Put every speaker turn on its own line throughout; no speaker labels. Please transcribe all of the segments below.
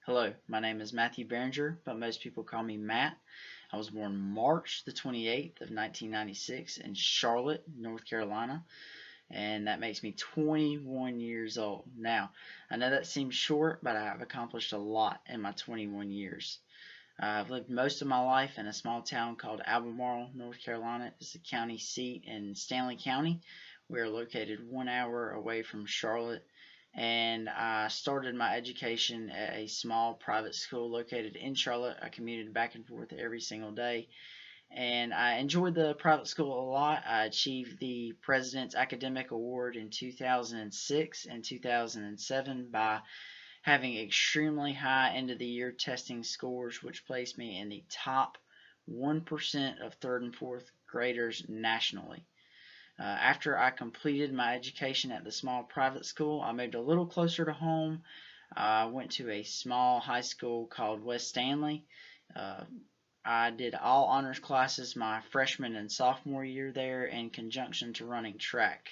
Hello, my name is Matthew Behringer, but most people call me Matt. I was born March the 28th of 1996 in Charlotte, North Carolina, and that makes me 21 years old. Now, I know that seems short, but I have accomplished a lot in my 21 years. I've lived most of my life in a small town called Albemarle, North Carolina. It's the county seat in Stanly County. We are located 1 hour away from Charlotte, and I started my education at a small private school located in Charlotte. I commuted back and forth every single day, and I enjoyed the private school a lot. I achieved the President's Academic Award in 2006 and 2007 by having extremely high end of the year testing scores, which placed me in the top 1% of third and fourth graders nationally. After I completed my education at the small private school, I moved a little closer to home. I went to a small high school called West Stanly. Uh, I did all honors classes my freshman and sophomore year there in conjunction to running track.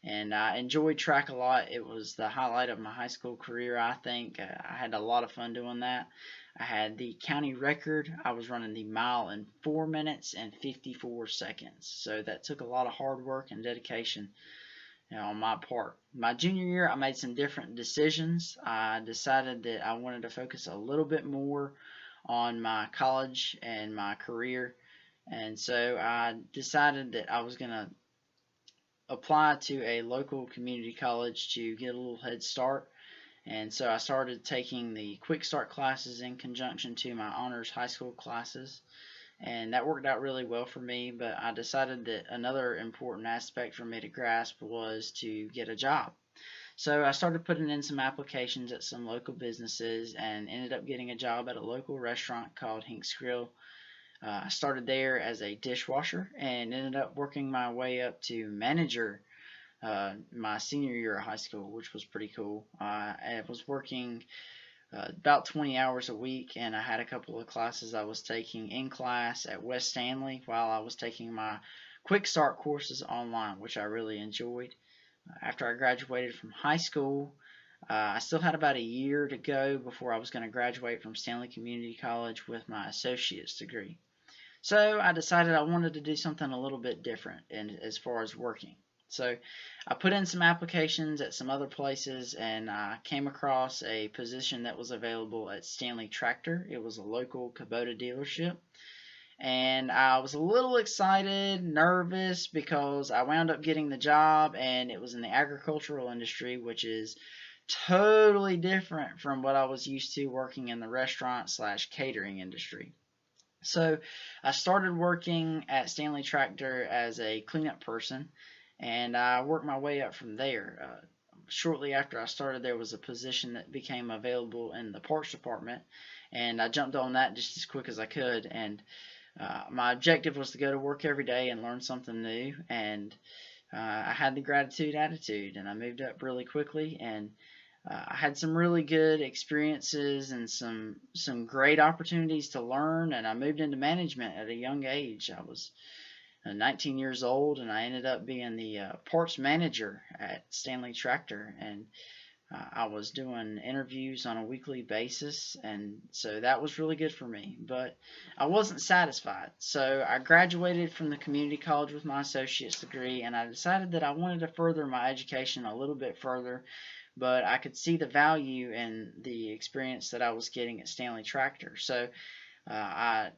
And I enjoyed track a lot. It was the highlight of my high school career, I think. I had a lot of fun doing that. I had the county record. I was running the mile in 4 minutes and 54 seconds. So that took a lot of hard work and dedication, on my part. My junior year, I made some different decisions. I decided that I wanted to focus a little bit more on my college and my career. And so I decided that I was going to apply to a local community college to get a little head start. And so I started taking the quick start classes in conjunction to my honors high school classes. And that worked out really well for me, but I decided that another important aspect for me to grasp was to get a job. So I started putting in some applications at some local businesses and ended up getting a job at a local restaurant called Hink's Grill. I started there as a dishwasher and ended up working my way up to manager my senior year of high school, which was pretty cool. I was working about 20 hours a week, and I had a couple of classes I was taking in class at West Stanly while I was taking my quick start courses online, which I really enjoyed. After I graduated from high school, I still had about a year to go before I was going to graduate from Stanly Community College with my associate's degree. So I decided I wanted to do something a little bit different as far as working. So I put in some applications at some other places, and I came across a position that was available at Stanley Tractor. It was a local Kubota dealership. And I was a little excited, nervous, because I wound up getting the job, and it was in the agricultural industry, which is totally different from what I was used to working in the restaurant/catering industry. So I started working at Stanley Tractor as a cleanup person, and I worked my way up from there. Shortly after I started, there was a position that became available in the parts department, and I jumped on that just as quick as I could. And my objective was to go to work every day and learn something new, and I had the gratitude attitude, and I moved up really quickly, and I had some really good experiences and some great opportunities to learn, and I moved into management at a young age. I was 19 years old, and I ended up being the parts manager at Stanley Tractor, and I was doing interviews on a weekly basis, and so that was really good for me. But I wasn't satisfied, so I graduated from the community college with my associate's degree, and I decided that I wanted to further my education a little bit further, but I could see the value in the experience that I was getting at Stanley Tractor. So I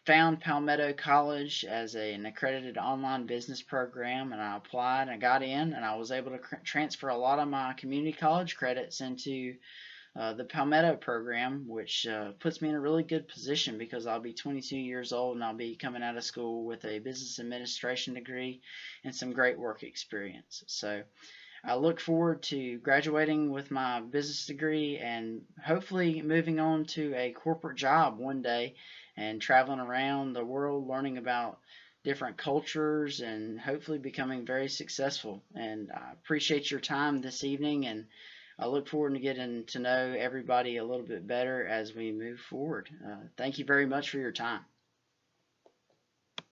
found Palmetto College as an accredited online business program, and I applied. I got in, and I was able to transfer a lot of my community college credits into the Palmetto program, which puts me in a really good position because I'll be 22 years old and I'll be coming out of school with a business administration degree and some great work experience. So I look forward to graduating with my business degree and hopefully moving on to a corporate job one day and traveling around the world learning about different cultures and hopefully becoming very successful. And I appreciate your time this evening, and I look forward to getting to know everybody a little bit better as we move forward. Thank you very much for your time.